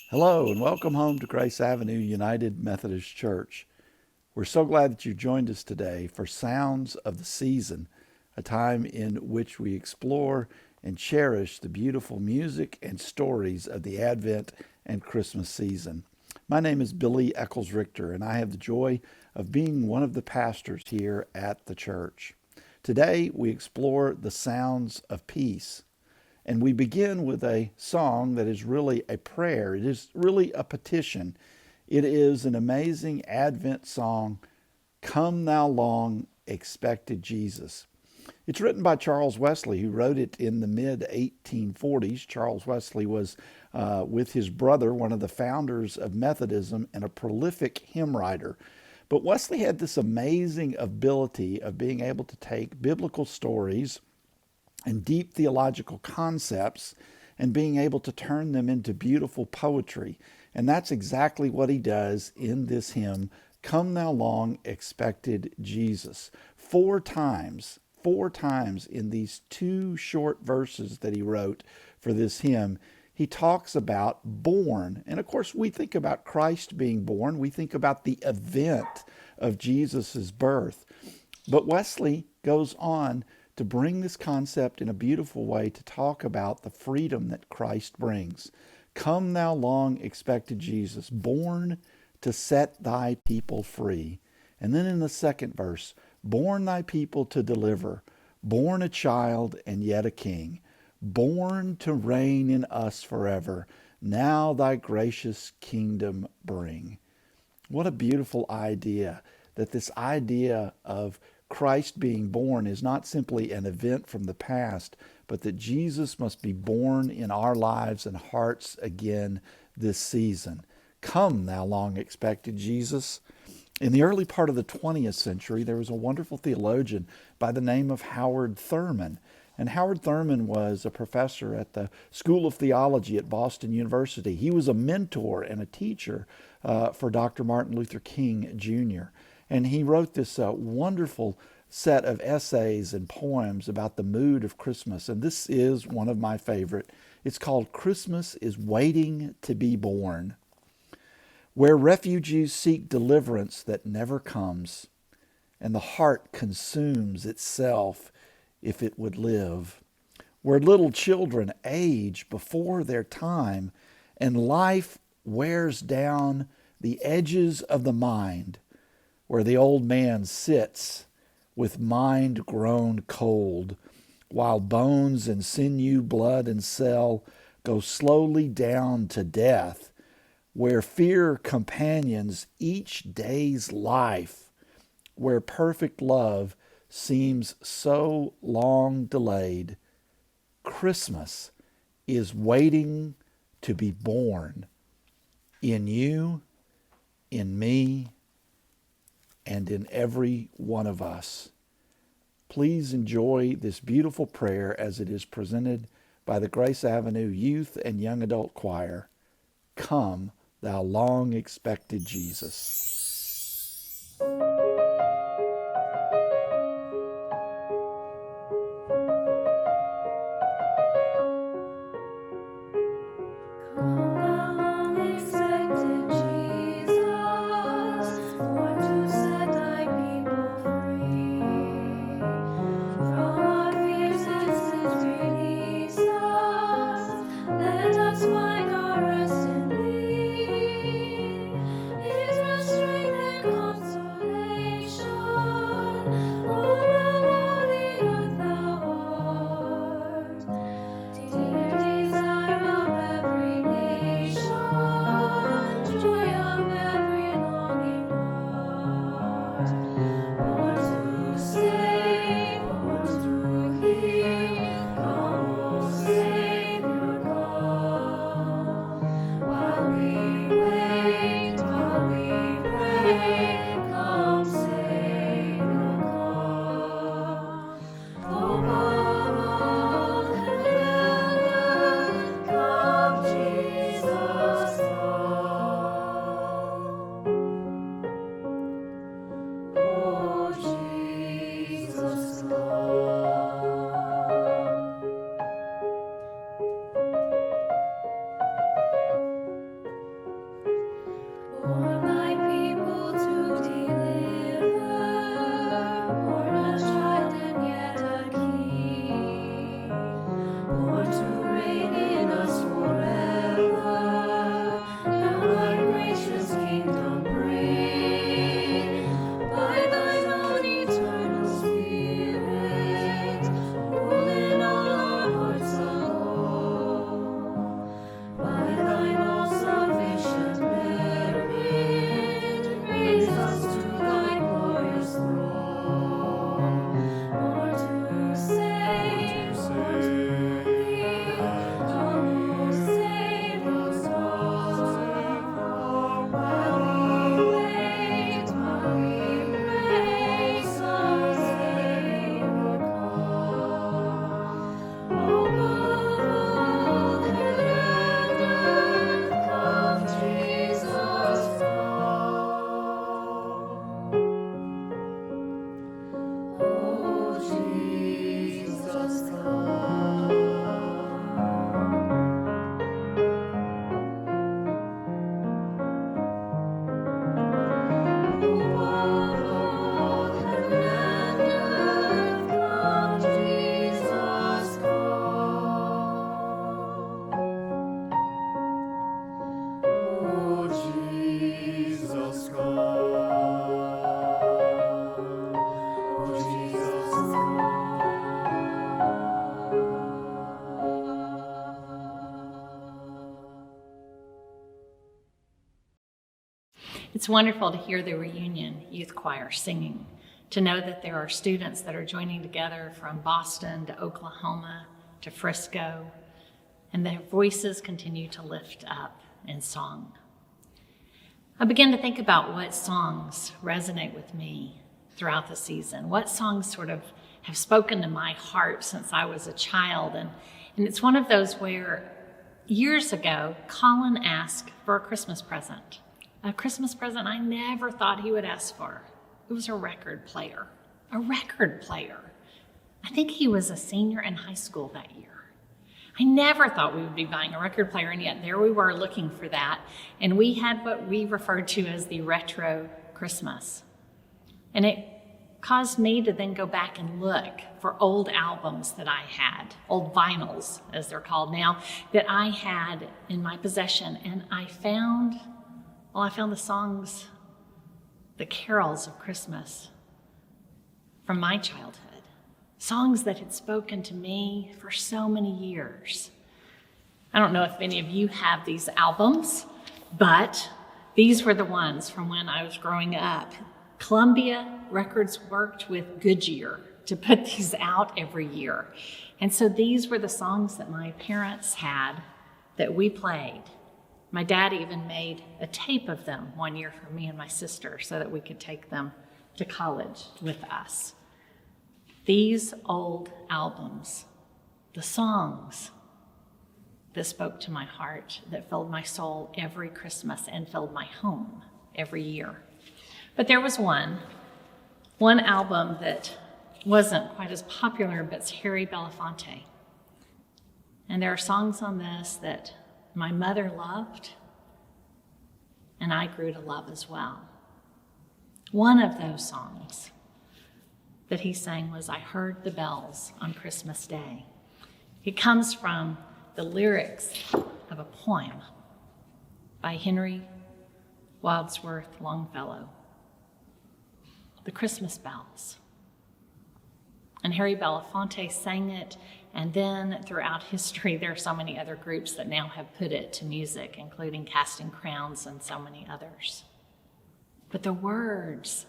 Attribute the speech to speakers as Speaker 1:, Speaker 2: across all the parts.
Speaker 1: Hello and welcome home to Grace Avenue United Methodist Church. We're so glad that you joined us today for Sounds of the Season, a time in which we explore and cherish the beautiful music and stories of the Advent and Christmas season. My name is Billy Echols-Richter, and I have the joy of being one of the pastors here at the church. Today we explore the sounds of peace. And we begin with a song that is really a prayer. It is really a petition. It is an amazing Advent song, Come Thou Long Expected Jesus. It's written by Charles Wesley, who wrote it in the mid-1840s. Charles Wesley was, with his brother, one of the founders of Methodism and a prolific hymn writer. But Wesley had this amazing ability of being able to take biblical stories and deep theological concepts and being able to turn them into beautiful poetry. And that's exactly what he does in this hymn, Come Thou Long Expected Jesus. Four times in these two short verses that he wrote for this hymn, he talks about born. And of course, we think about Christ being born. We think about the event of Jesus' birth. But Wesley goes on to bring this concept in a beautiful way to talk about the freedom that Christ brings. Come thou long expected Jesus, born to set thy people free. And then in the second verse, born thy people to deliver, born a child and yet a king, born to reign in us forever, now thy gracious kingdom bring. What a beautiful idea, that this idea of Christ being born is not simply an event from the past, but that Jesus must be born in our lives and hearts again this season. Come, thou long expected Jesus. In the early part of the 20th century, there was a wonderful theologian by the name of Howard Thurman. And Howard Thurman was a professor at the School of Theology at Boston University. He was a mentor and a teacher for Dr. Martin Luther King Jr. And he wrote this wonderful set of essays and poems about the mood of Christmas. And this is one of my favorite. It's called Christmas is Waiting to be Born. Where refugees seek deliverance that never comes, and the heart consumes itself if it would live. Where little children age before their time, and life wears down the edges of the mind, where the old man sits with mind grown cold, while bones and sinew, blood and cell go slowly down to death, where fear companions each day's life, where perfect love seems so long delayed, Christmas is waiting to be born in you, in me, and in every one of us. Please enjoy this beautiful prayer as it is presented by the Grace Avenue Youth and Young Adult Choir. Come, thou long expected Jesus.
Speaker 2: Find our rest in thee. It is our strength and consolation. It's wonderful to hear the reunion youth choir singing, to know that there are students that are joining together from Boston to Oklahoma to Frisco, and their voices continue to lift up in song. I began to think about what songs resonate with me throughout the season, what songs sort of have spoken to my heart since I was a child. And it's one of those where years ago, Colin asked for a Christmas present I never thought he would ask for. It was a record player. I think he was a senior in high school that year. I never thought we would be buying a record player, and yet there we were looking for that. And we had what we referred to as the retro Christmas. And it caused me to then go back and look for old albums that I had, old vinyls, as they're called now, that I had in my possession. And I found the songs, the carols of Christmas from my childhood. Songs that had spoken to me for so many years. I don't know if any of you have these albums, but these were the ones from when I was growing up. Columbia Records worked with Goodyear to put these out every year. And so these were the songs that my parents had that we played. My dad even made a tape of them one year for me and my sister so that we could take them to college with us. These old albums, the songs that spoke to my heart, that filled my soul every Christmas and filled my home every year. But there was one album that wasn't quite as popular, but it's Harry Belafonte. And there are songs on this that my mother loved, and I grew to love as well. One of those songs that he sang was I Heard the Bells on Christmas Day. It comes from the lyrics of a poem by Henry Wadsworth Longfellow, The Christmas Bells. And Harry Belafonte sang it, and then throughout history, there are so many other groups that now have put it to music, including Casting Crowns and so many others. But the words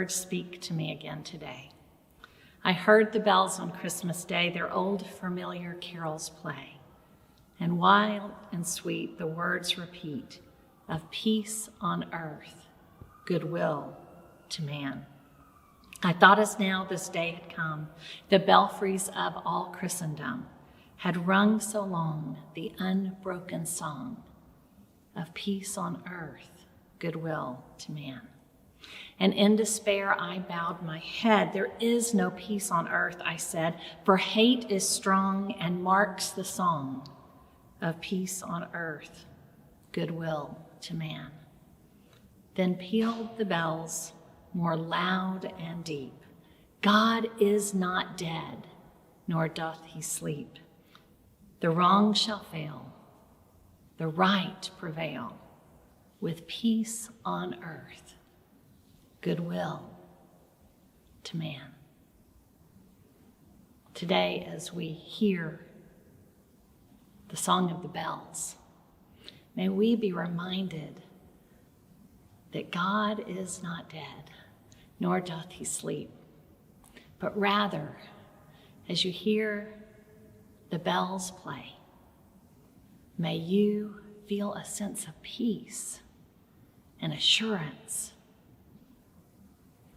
Speaker 2: speak to me again today. I heard the bells on Christmas Day, their old familiar carols play, and wild and sweet the words repeat of peace on earth, goodwill to man. I thought as now this day had come, the belfries of all Christendom had rung so long the unbroken song of peace on earth, goodwill to man. And in despair I bowed my head. There is no peace on earth, I said, for hate is strong and marks the song of peace on earth, goodwill to man. Then pealed the bells more loud and deep. God is not dead, nor doth he sleep. The wrong shall fail, the right prevail, with peace on earth, goodwill to man. Today, as we hear the song of the bells, may we be reminded that God is not dead, nor doth he sleep, but rather, as you hear the bells play, may you feel a sense of peace and assurance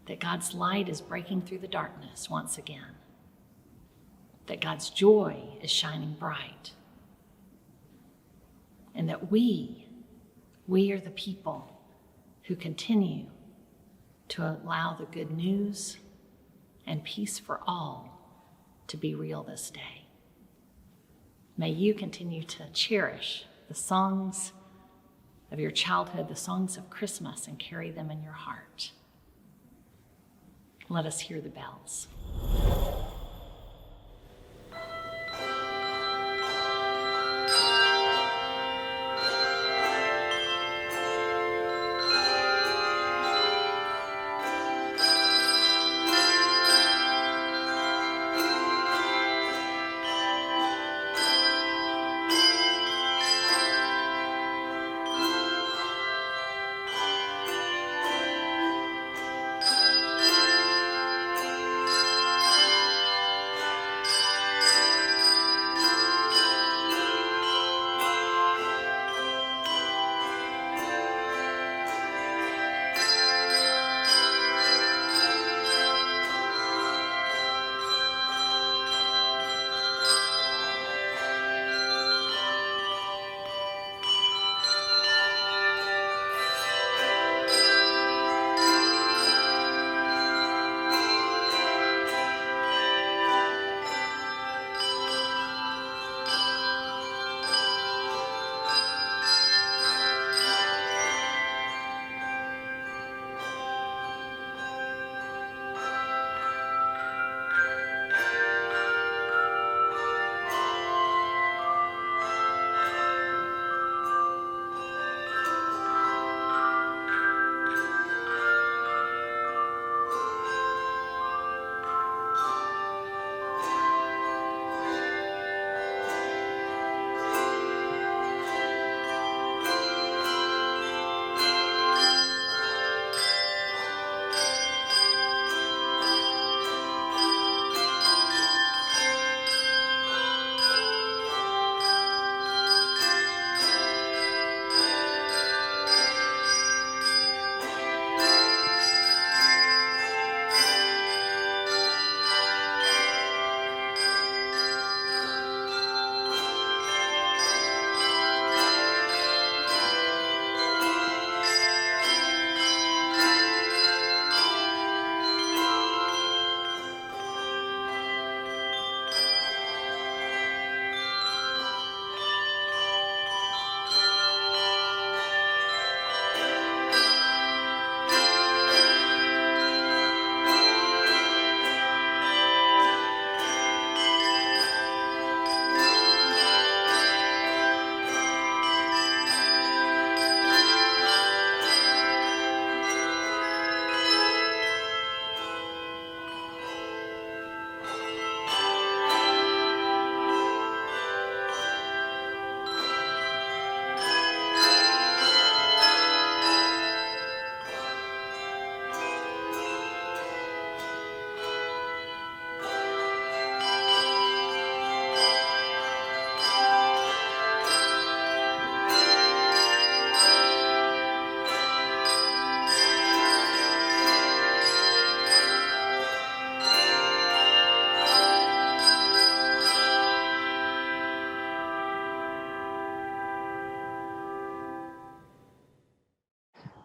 Speaker 2: that God's light is breaking through the darkness once again, that God's joy is shining bright, and that we are the people who continue to allow the good news and peace for all to be real this day. May you continue to cherish the songs of your childhood, the songs of Christmas, and carry them in your heart. Let us hear the bells.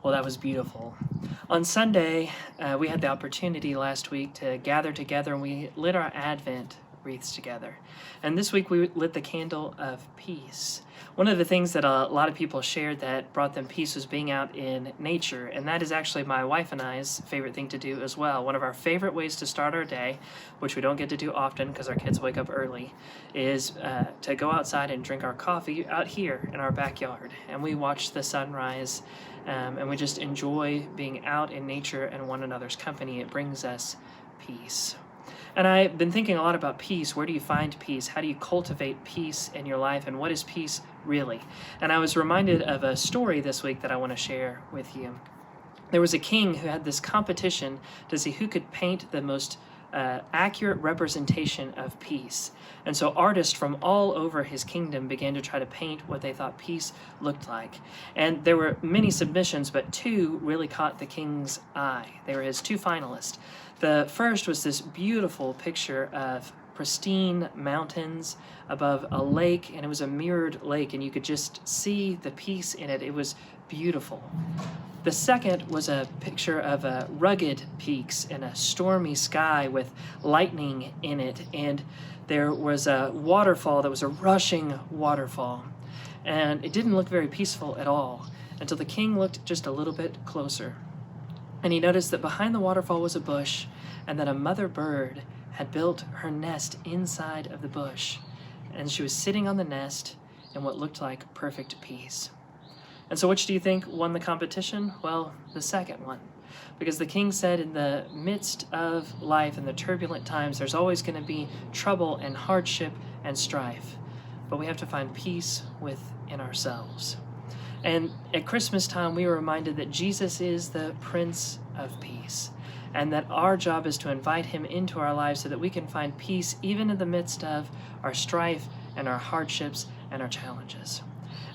Speaker 3: Well, that was beautiful. On Sunday, we had the opportunity last week to gather together and we lit our Advent wreaths together. And this week we lit the candle of peace. One of the things that a lot of people shared that brought them peace was being out in nature. And that is actually my wife and I's favorite thing to do as well. One of our favorite ways to start our day, which we don't get to do often because our kids wake up early, is to go outside and drink our coffee out here in our backyard. And we watch the sunrise. And we just enjoy being out in nature and one another's company. It brings us peace. And I've been thinking a lot about peace. Where do you find peace? How do you cultivate peace in your life? And what is peace really? And I was reminded of a story this week that I want to share with you. There was a king who had this competition to see who could paint the most accurate representation of peace. And so artists from all over his kingdom began to try to paint what they thought peace looked like. And there were many submissions, but two really caught the king's eye. They were his two finalists. The first was this beautiful picture of pristine mountains above a lake, and it was a mirrored lake, and you could just see the peace in it. It was beautiful. The second was a picture of rugged peaks and a stormy sky with lightning in it, and there was a waterfall that was a rushing waterfall, and it didn't look very peaceful at all until the king looked just a little bit closer. And he noticed that behind the waterfall was a bush, and that a mother bird had built her nest inside of the bush, and she was sitting on the nest in what looked like perfect peace. And so which do you think won the competition? Well, the second one. Because the king said in the midst of life, in the turbulent times, there's always going to be trouble and hardship and strife. But we have to find peace within ourselves. And at Christmas time, we were reminded that Jesus is the Prince of Peace, and that our job is to invite him into our lives so that we can find peace even in the midst of our strife and our hardships and our challenges.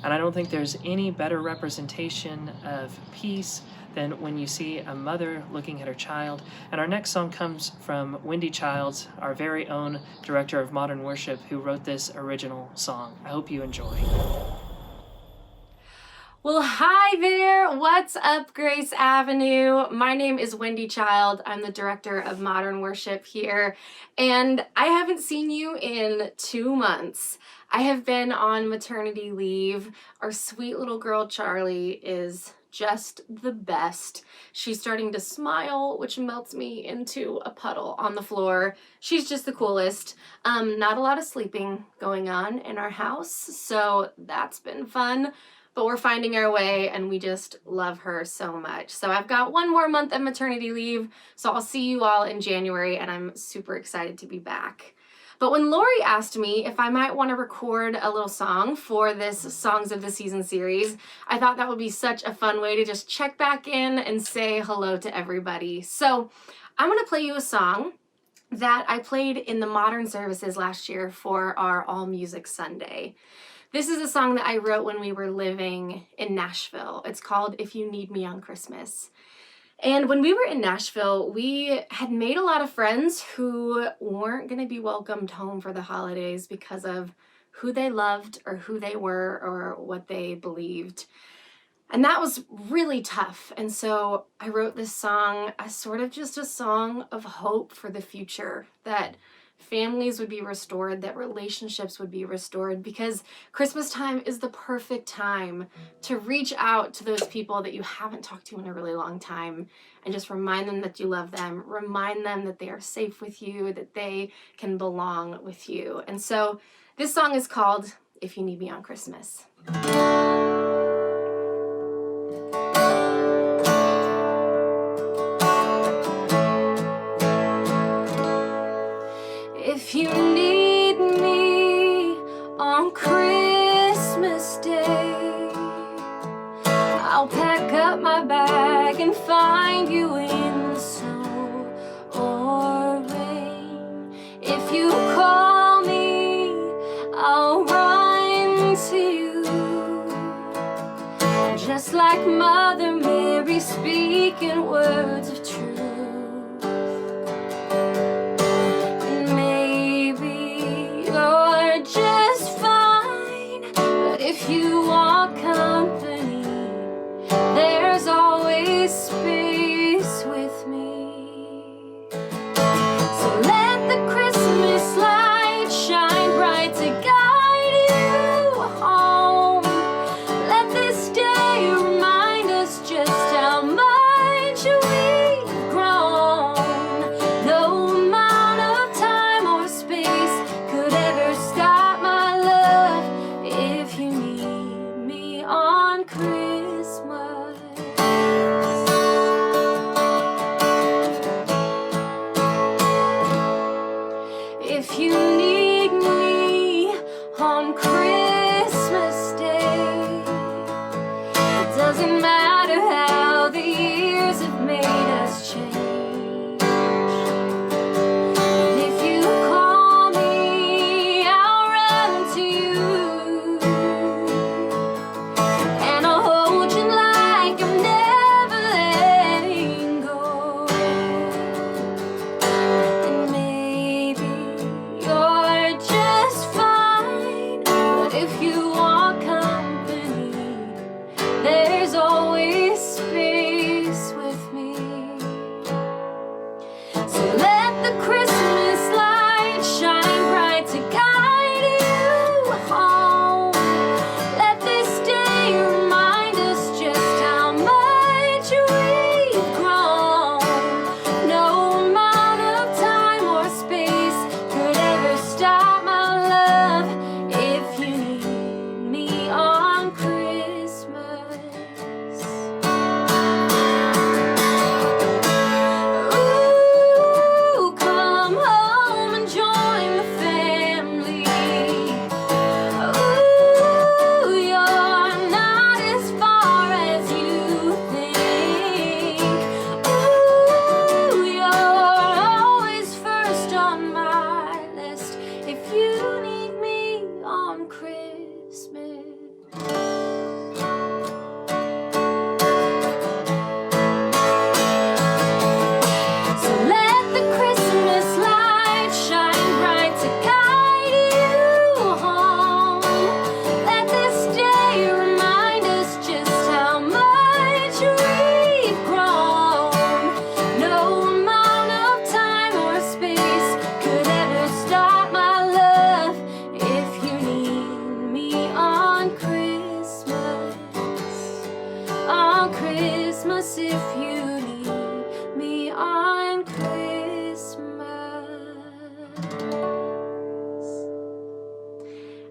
Speaker 3: And I don't think there's any better representation of peace than when you see a mother looking at her child. And our next song comes from Wendy Childs, our very own director of modern worship, who wrote this original song. I hope you enjoy.
Speaker 4: Well, hi there. What's up, Grace Avenue? My name is Wendy Child. I'm the director of modern worship here, and I haven't seen you in 2 months. I have been on maternity leave. Our sweet little girl, Charlie, is just the best. She's starting to smile, which melts me into a puddle on the floor. She's just the coolest. Not a lot of sleeping going on in our house, so that's been fun. But we're finding our way, and we just love her so much. So I've got 1 more month of maternity leave, so I'll see you all in January, and I'm super excited to be back. But when Laurie asked me if I might want to record a little song for this Songs of the Season series, I thought that would be such a fun way to just check back in and say hello to everybody. So I'm going to play you a song that I played in the modern services last year for our All Music Sunday. This is a song that I wrote when we were living in Nashville. It's called If You Need Me on Christmas. And when we were in Nashville, we had made a lot of friends who weren't going to be welcomed home for the holidays because of who they loved or who they were or what they believed. And that was really tough. And so I wrote this song as sort of just a song of hope for the future, that families would be restored, that relationships would be restored, because Christmas time is the perfect time to reach out to those people that you haven't talked to in a really long time and just remind them that you love them, remind them that they are safe with you, that they can belong with you. And so this song is called If You Need Me on Christmas. If you need me on Christmas Day, I'll pack up my bag and find you in the snow or rain. If you call me, I'll run to you, just like Mother Mary speaking words of truth. If you want company, there's always love if you need me on Christmas. Ooh, come home and join the family. Ooh, you're not as far as you think. Ooh, you're always first on my list if you need me on Christmas. So let the Christmas light shine bright to guide you home. Let this day remind us just how much we've grown. No amount of time or space could ever stop my love if you need me on Christmas. On Christmas, if you need me on Christmas.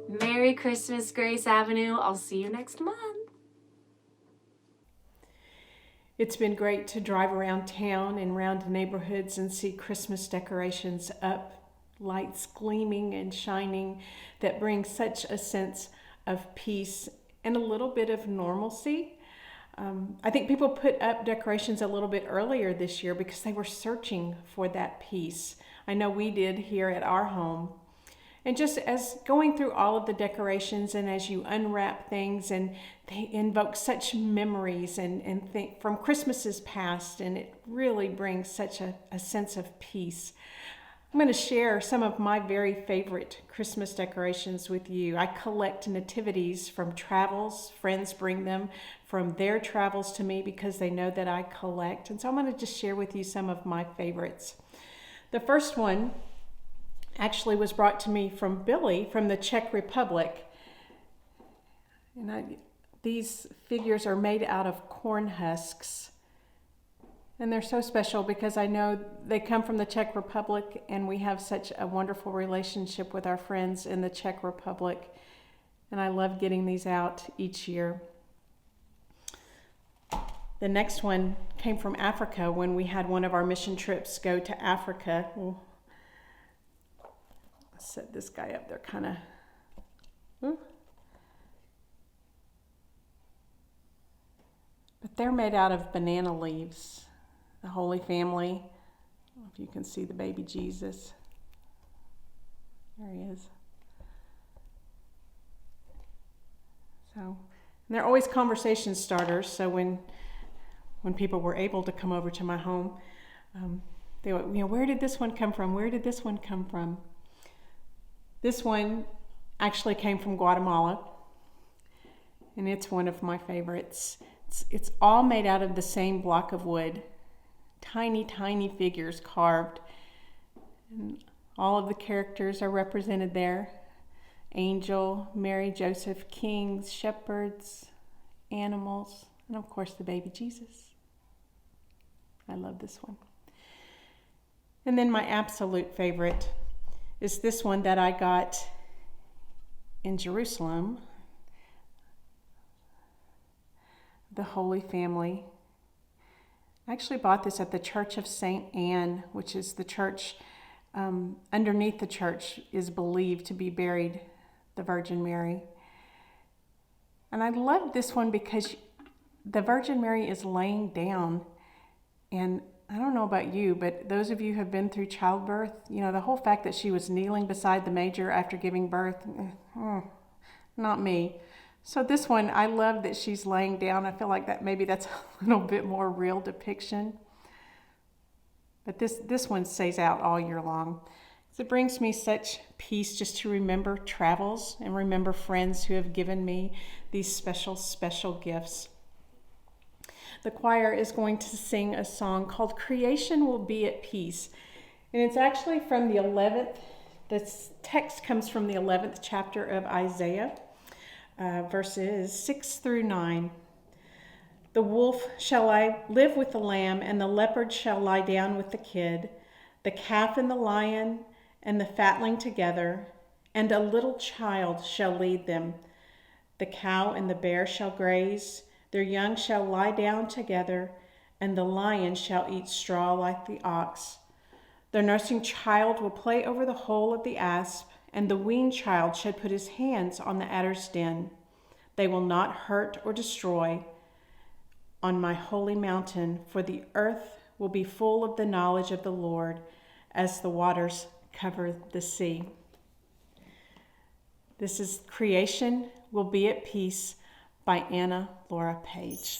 Speaker 4: Merry Christmas, Grace Avenue. I'll see you next month.
Speaker 5: It's been great to drive around town and around neighborhoods and see Christmas decorations up, lights gleaming and shining that bring such a sense of peace and a little bit of normalcy. I think people put up decorations a little bit earlier this year because they were searching for that peace. I know we did here at our home. And just as going through all of the decorations and as you unwrap things, and they invoke such memories and think from Christmases past, and it really brings such a sense of peace. I'm going to share some of my very favorite Christmas decorations with you. I collect nativities from travels. Friends bring them from their travels to me because they know that I collect. And so I'm going to just share with you some of my favorites. The first one actually was brought to me from Billy from the Czech Republic. And these figures are made out of corn husks. And they're so special because I know they come from the Czech Republic, and we have such a wonderful relationship with our friends in the Czech Republic. And I love getting these out each year. The next one came from Africa when we had one of our mission trips go to Africa. I'll set this guy up there kind of. But they're made out of banana leaves. The Holy Family. I don't know if you can see the baby Jesus. There he is. So, and they're always conversation starters. So when people were able to come over to my home, they went, where did this one come from? Where did this one come from? This one actually came from Guatemala, and it's one of my favorites. It's all made out of the same block of wood. Tiny, tiny figures carved. And all of the characters are represented there. Angel, Mary, Joseph, kings, shepherds, animals, and of course the baby Jesus. I love this one. And then my absolute favorite is this one that I got in Jerusalem. The Holy Family. I actually bought this at the Church of St. Anne, which is the church, underneath the church is believed to be buried the Virgin Mary. And I love this one because the Virgin Mary is laying down. And I don't know about you, but those of you who have been through childbirth, the whole fact that she was kneeling beside the manger after giving birth, not me. So this one, I love that she's laying down. I feel like that's a little bit more real depiction. But this one stays out all year long. It brings me such peace just to remember travels and remember friends who have given me these special, special gifts. The choir is going to sing a song called Creation Will Be at Peace. And it's actually from the 11th, this text comes from the 11th chapter of Isaiah. Verses 6 through 9. The wolf shall live with the lamb, and the leopard shall lie down with the kid, the calf and the lion and the fatling together, and a little child shall lead them. The cow and the bear shall graze, their young shall lie down together, and the lion shall eat straw like the ox. Their nursing child will play over the hole of the asp, and the weaned child shall put his hands on the adder's den. They will not hurt or destroy on my holy mountain, for the earth will be full of the knowledge of the Lord as the waters cover the sea. This is Creation Will Be at Peace by Anna Laura Page.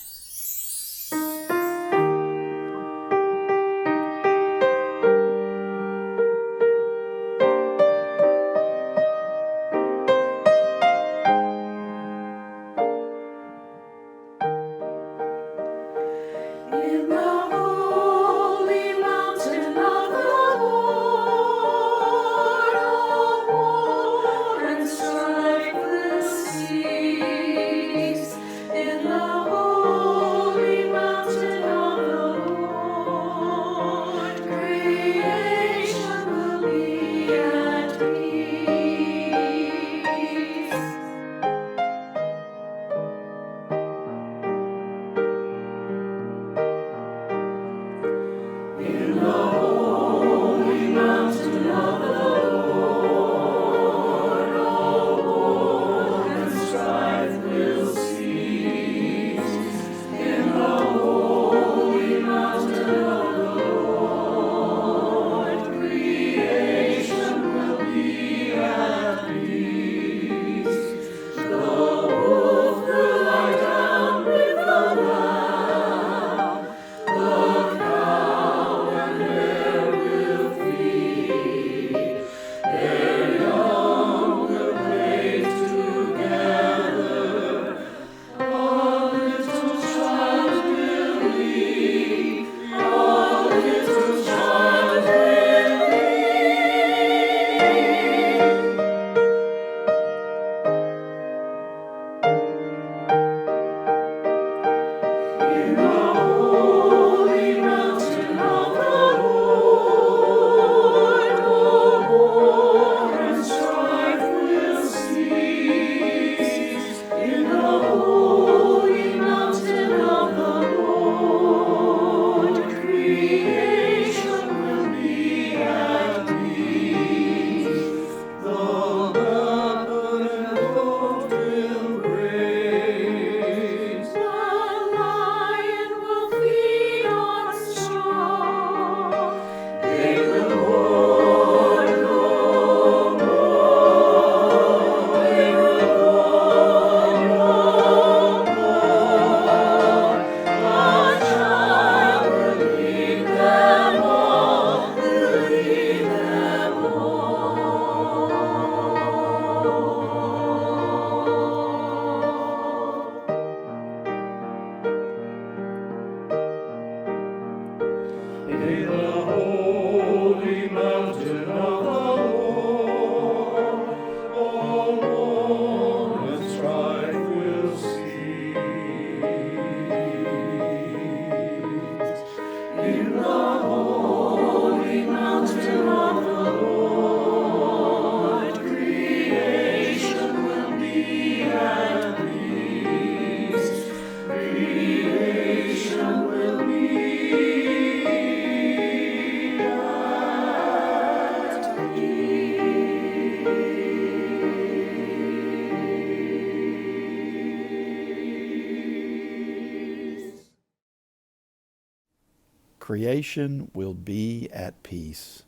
Speaker 1: Creation will be at peace.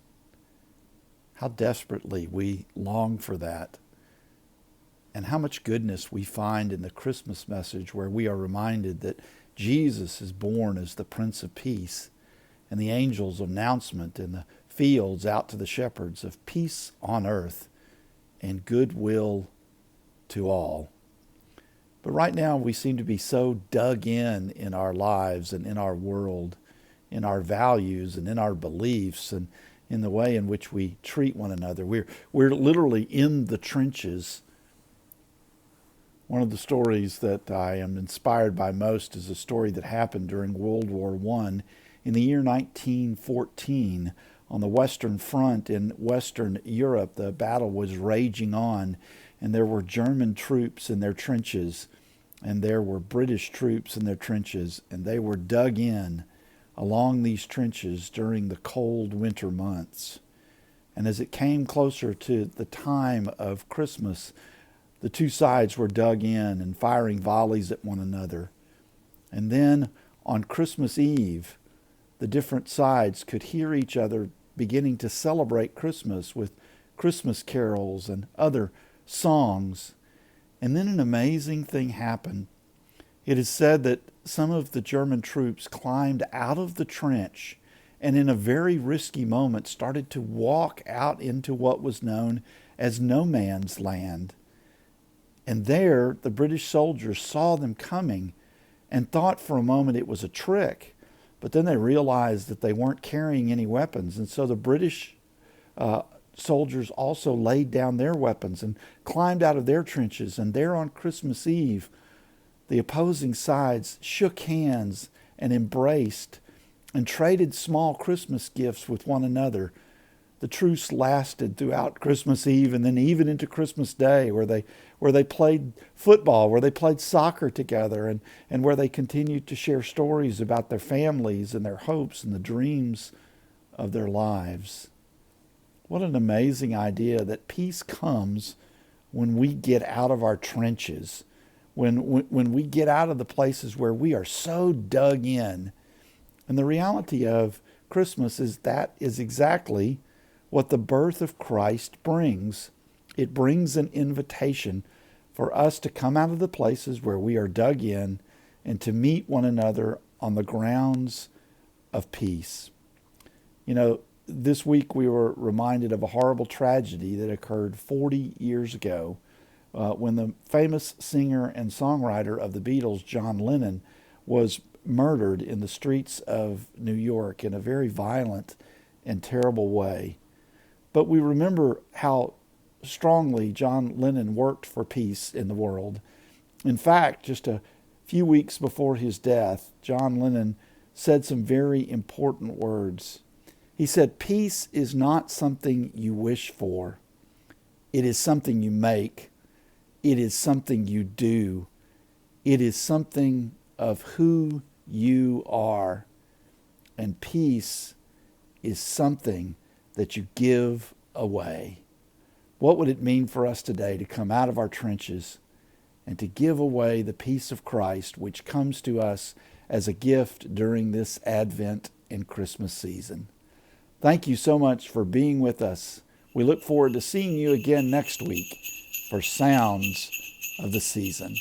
Speaker 1: How desperately we long for that. And how much goodness we find in the Christmas message, where we are reminded that Jesus is born as the Prince of Peace, and the angel's announcement in the fields out to the shepherds of peace on earth and goodwill to all. But right now we seem to be so dug in our lives and in our world, in our values and in our beliefs and in the way in which we treat one another. We're literally in the trenches. One of the stories that I am inspired by most is a story that happened during World War I in the year 1914 on the Western Front in Western Europe. The battle was raging on, and there were German troops in their trenches, and there were British troops in their trenches, and they were dug in along these trenches during the cold winter months. And as it came closer to the time of Christmas, the two sides were dug in and firing volleys at one another. And then on Christmas Eve, the different sides could hear each other beginning to celebrate Christmas with Christmas carols and other songs. And then an amazing thing happened. It is said that some of the German troops climbed out of the trench and in a very risky moment started to walk out into what was known as no man's land. And there the British soldiers saw them coming and thought for a moment it was a trick. But then they realized that they weren't carrying any weapons. And so the British soldiers also laid down their weapons and climbed out of their trenches. And there on Christmas Eve, the opposing sides shook hands and embraced and traded small Christmas gifts with one another. The truce lasted throughout Christmas Eve and then even into Christmas Day, where they played football, where they played soccer together, and where they continued to share stories about their families and their hopes and the dreams of their lives. What an amazing idea that peace comes when we get out of our trenches, when we get out of the places where we are so dug in. And the reality of Christmas is that is exactly what the birth of Christ brings. It brings an invitation for us to come out of the places where we are dug in and to meet one another on the grounds of peace. You know, this week we were reminded of a horrible tragedy that occurred 40 years ago when the famous singer and songwriter of the Beatles, John Lennon, was murdered in the streets of New York in a very violent and terrible way. But we remember how strongly John Lennon worked for peace in the world. In fact, just a few weeks before his death, John Lennon said some very important words. He said, "Peace is not something you wish for. It is something you make. It is something you do. It is something of who you are. And peace is something that you give away." What would it mean for us today to come out of our trenches and to give away the peace of Christ, which comes to us as a gift during this Advent and Christmas season? Thank you so much for being with us. We look forward to seeing you again next week for Sounds of the Season.